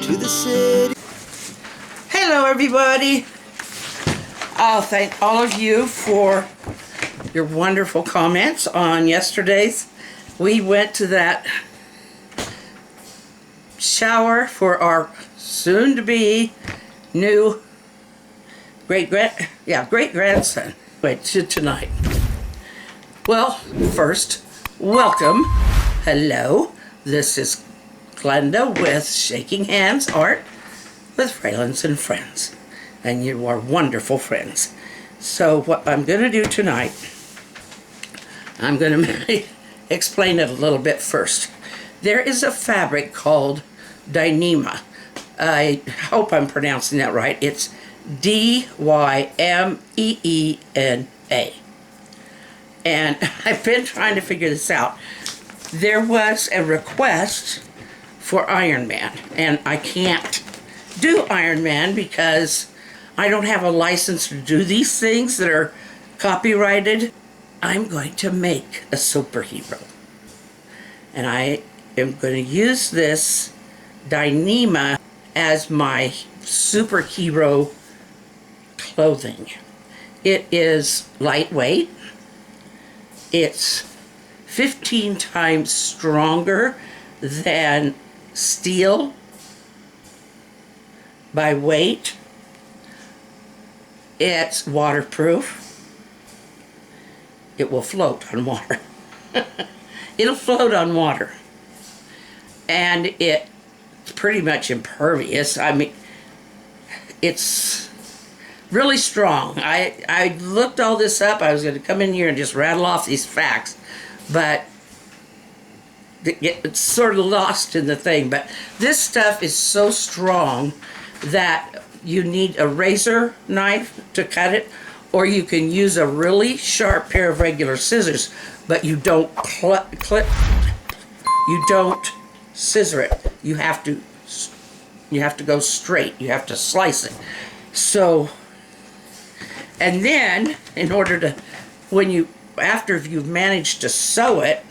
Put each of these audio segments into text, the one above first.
to the city. Hello everybody. I'll thank all of you for your wonderful comments on yesterday's. We went to that shower for our soon-to-be new great-grandson. Wait, to tonight. Well, first, welcome. Hello. This is Glenda with Shaking Hands Art with Fralins and Friends. And you are wonderful friends. So what I'm going to do tonight, I'm going to explain it a little bit first. There is a fabric called Dyneema. I hope I'm pronouncing that right. It's D-Y-M-E-E-N-A. And I've been trying to figure this out. There was a request for Iron Man, and I can't do Iron Man because I don't have a license to do these things that are copyrighted. I'm going to make a superhero. And I am going to use this Dyneema as my superhero clothing. It is lightweight. It's 15 times stronger than steel by weight. It's waterproof. It will float on water. It'll float on water. And it's pretty much impervious. I mean, it's really strong. I looked all this up. I was going to come in here and just rattle off these facts, but it's sort of lost in the thing. But this stuff is so strong that you need a razor knife to cut it, or you can use a really sharp pair of regular scissors, but you don't you don't scissor it. You have to go straight. You have to slice it. So, and then in order to, after you've managed to sew it,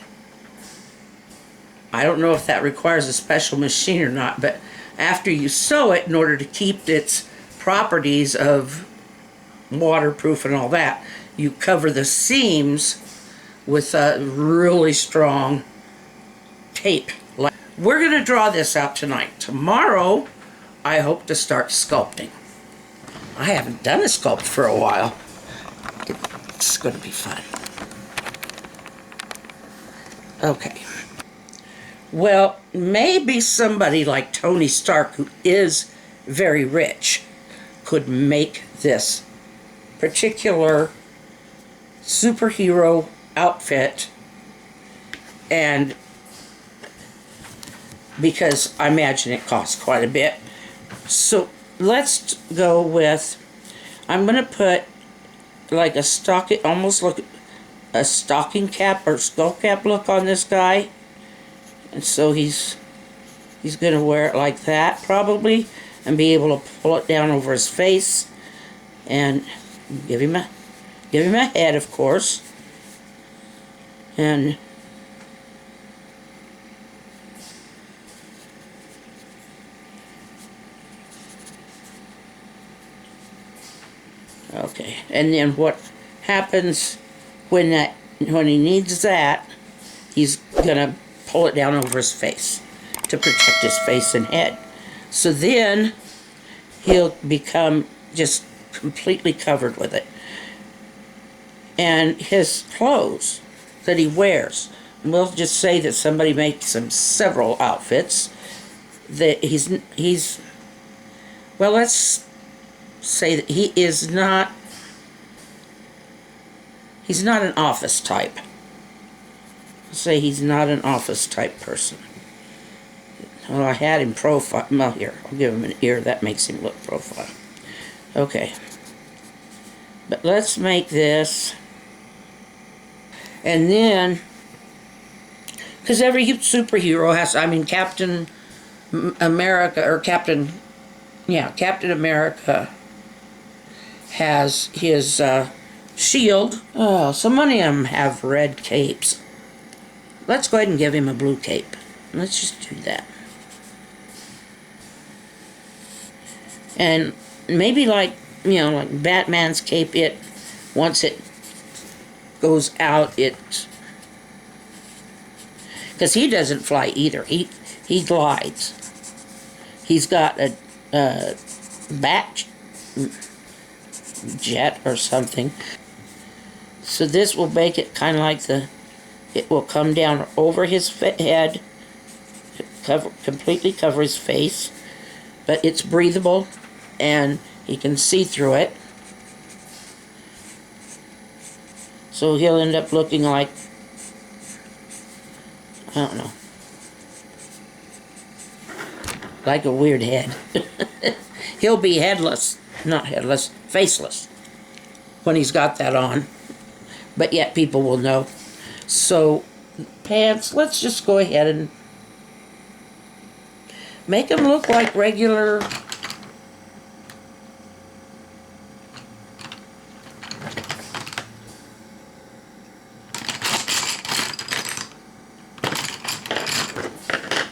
I don't know if that requires a special machine or not, but after you sew it, in order to keep its properties of waterproof and all that, you cover the seams with a really strong tape. We're going to draw this out tonight. Tomorrow, I hope to start sculpting. I haven't done a sculpt for a while. It's going to be fun. Okay. Well, maybe somebody like Tony Stark, who is very rich, could make this particular superhero outfit, and because I imagine it costs quite a bit. So let's go with, I'm going to put like a stocking, almost look a stocking cap or skull cap look on this guy. And so he's going to wear it like that probably, and be able to pull it down over his face, and give him a head, of course. And okay, and then what happens when he needs that, he's gonna pull it down over his face to protect his face and head. So then he'll become just completely covered with it. And his clothes that he wears, we'll just say that somebody makes him several outfits, that he's well, let's say that he's not an office type. Say he's not an office type person. Well, I had him profile. Well, here, I'll give him an ear. That makes him look profile. Okay. But let's make this. And then, because every superhero has, I mean, Captain America, or Captain America has his shield. Oh, so many of them have red capes. Let's go ahead and give him a blue cape. Let's just do that. And maybe like, you know, like Batman's cape, once it goes out, because he doesn't fly either. He glides. He's got a bat jet or something. So this will make it kind of like it will come down over his head, completely cover his face, but it's breathable and he can see through it. So he'll end up looking like, I don't know, like a weird head. He'll be headless, not headless, faceless when he's got that on. But yet people will know. So pants, let's just go ahead and make them look like regular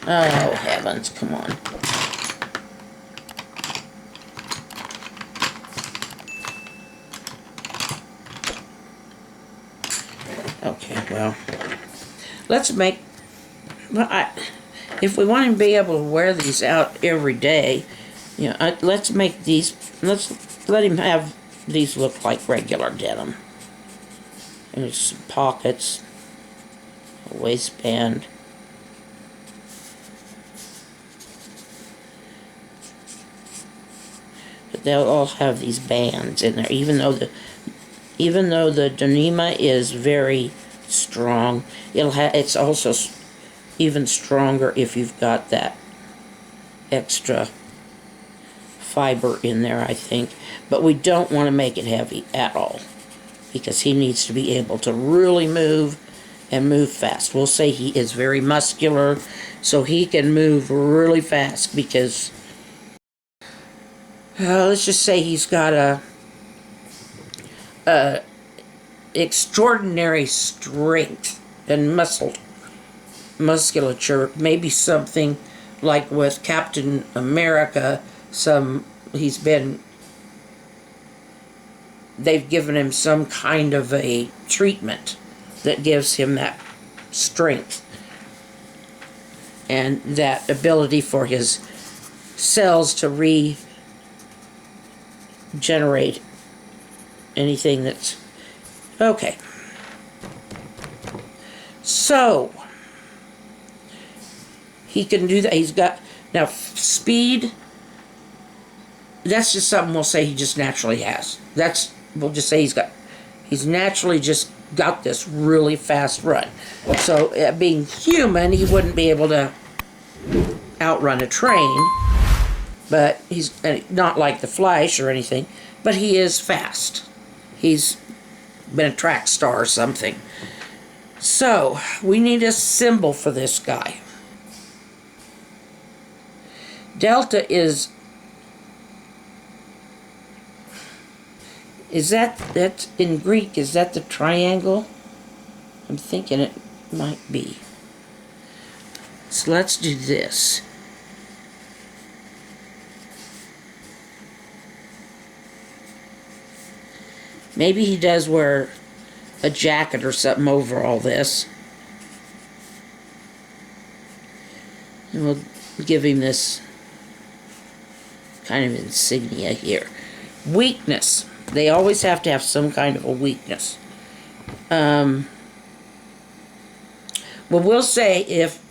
oh heavens, come on. Okay, well, let's make, well, if we want to be able to wear these out every day, you know, let's make these, let's let him have these look like regular denim. And there's some pockets, a waistband. But they'll all have these bands in there, even though the denim is very strong, it's also even stronger if you've got that extra fiber in there, I think. But we don't want to make it heavy at all, because he needs to be able to really move and move fast. We'll say he is very muscular, so he can move really fast, because let's just say he's got a extraordinary strength and musculature, maybe something like with Captain America. They've given him some kind of a treatment that gives him that strength and that ability for his cells to regenerate anything that's okay. So he can do that. He's got now speed. That's just something we'll say he just naturally has. We'll just say he's naturally just got this really fast run. So being human, he wouldn't be able to outrun a train, but he's not like the Flash or anything, but he is fast. He's been a track star or something. So we need a symbol for this guy. Delta is that in Greek, is that the triangle? I'm thinking it might be. So let's do this. Maybe he does wear a jacket or something over all this. And we'll give him this kind of insignia here. Weakness. They always have to have some kind of a weakness. Well, we'll say if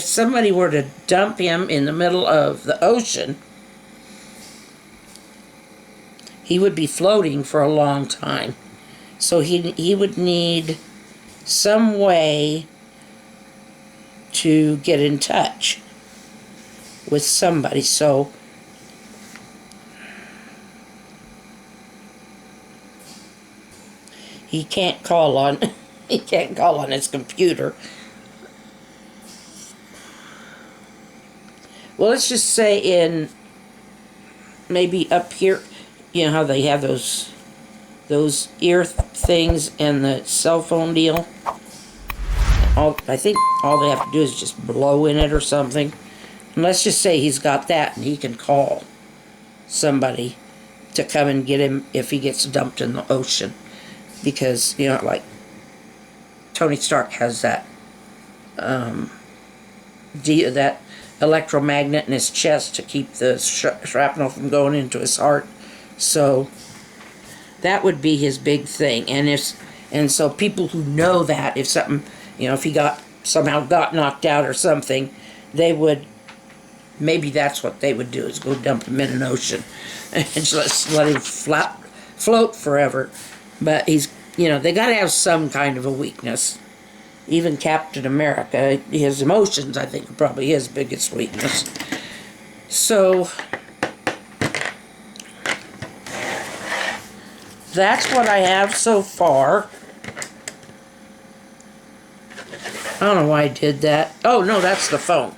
somebody were to dump him in the middle of the ocean, he would be floating for a long time. So he would need some way to get in touch with somebody. So he can't call on his computer. Well, let's just say in maybe up here, you know how they have those ear things and the cell phone deal. I think all they have to do is just blow in it or something. And let's just say he's got that and he can call. somebody to come and get him if he gets dumped in the ocean. Because, you know, like Tony Stark has that that electromagnet in his chest to keep the shrapnel from going into his heart. So that would be his big thing. And so people who know that, if something, you know, if he somehow got knocked out or something, they would, maybe that's what they would do, is go dump him in an ocean and just let him float forever. But he's, you know, they got to have some kind of a weakness. Even Captain America, his emotions, I think, are probably his biggest weakness. So that's what I have so far. I don't know why I did that. Oh, no, that's the phone.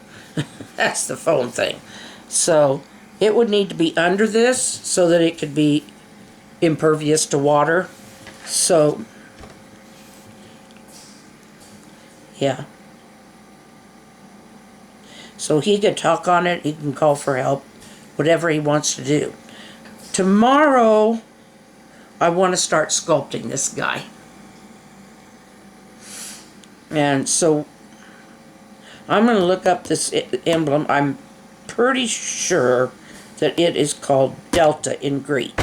That's the phone thing. So it would need to be under this so that it could be impervious to water. So, yeah. So he can talk on it, he can call for help, whatever he wants to do. Tomorrow, I want to start sculpting this guy. And so, I'm going to look up this emblem. I'm pretty sure that it is called Delta in Greek.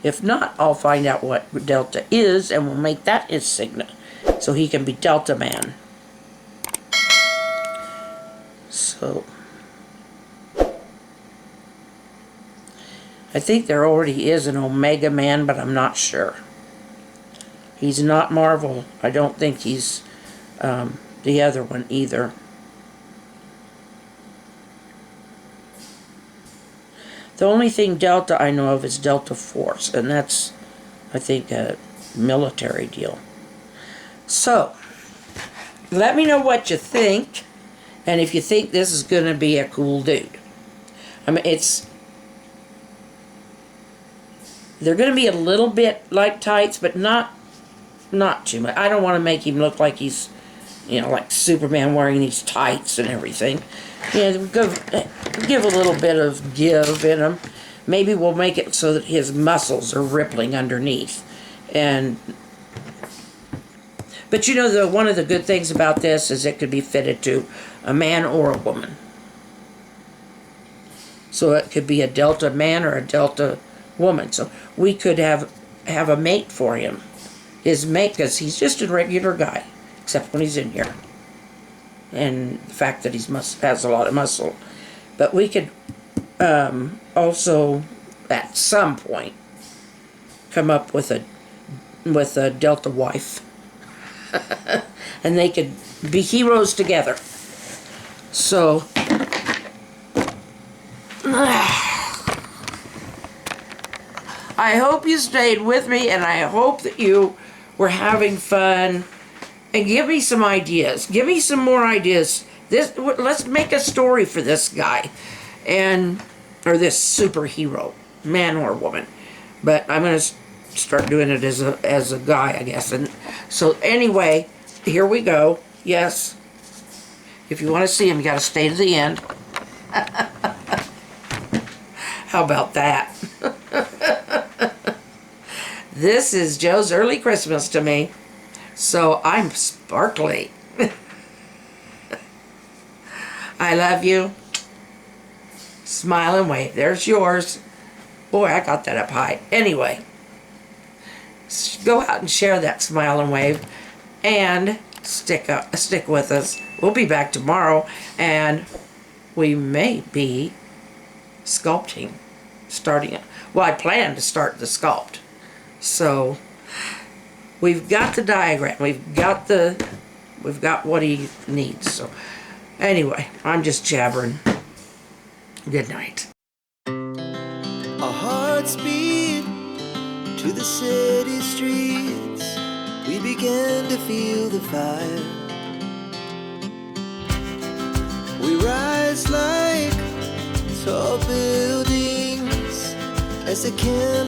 If not, I'll find out what Delta is, and we'll make that his signet, so he can be Delta Man. So, I think there already is an Omega Man, but I'm not sure. He's not Marvel. I don't think he's the other one either. The only thing Delta I know of is Delta Force, and that's, I think, a military deal. So, let me know what you think, and if you think this is going to be a cool dude. I mean, they're going to be a little bit like tights, but not too much. I don't want to make him look like he's, you know, like Superman wearing these tights and everything. Yeah, give a little bit of give in him. Maybe we'll make it so that his muscles are rippling underneath. But you know, one of the good things about this is it could be fitted to a man or a woman. So it could be a Delta man or a Delta woman. So we could have a mate for him. His mate, because he's just a regular guy, except when he's in here. And the fact that he has a lot of muscle. But we could also, at some point, come up with a Delta wife. And they could be heroes together. So, I hope you stayed with me, and I hope that you were having fun. And give me some ideas. Give me some more ideas. Let's make a story for this guy, or this superhero, man or woman. But I'm gonna start doing it as a guy, I guess. And so anyway, here we go. Yes, if you want to see him, you got to stay to the end. How about that? This is Joe's early Christmas to me. So I'm sparkly. I love you. Smile and wave. There's yours. Boy, I got that up high. Anyway, go out and share that smile and wave, and stick with us. We'll be back tomorrow, and we may be sculpting, starting it. Well, I plan to start the sculpt. So we've got the diagram. We've got what he needs. So anyway, I'm just jabbering. Good night. Our hearts beat to the city streets. We began to feel the fire. We rise like tall buildings as the candle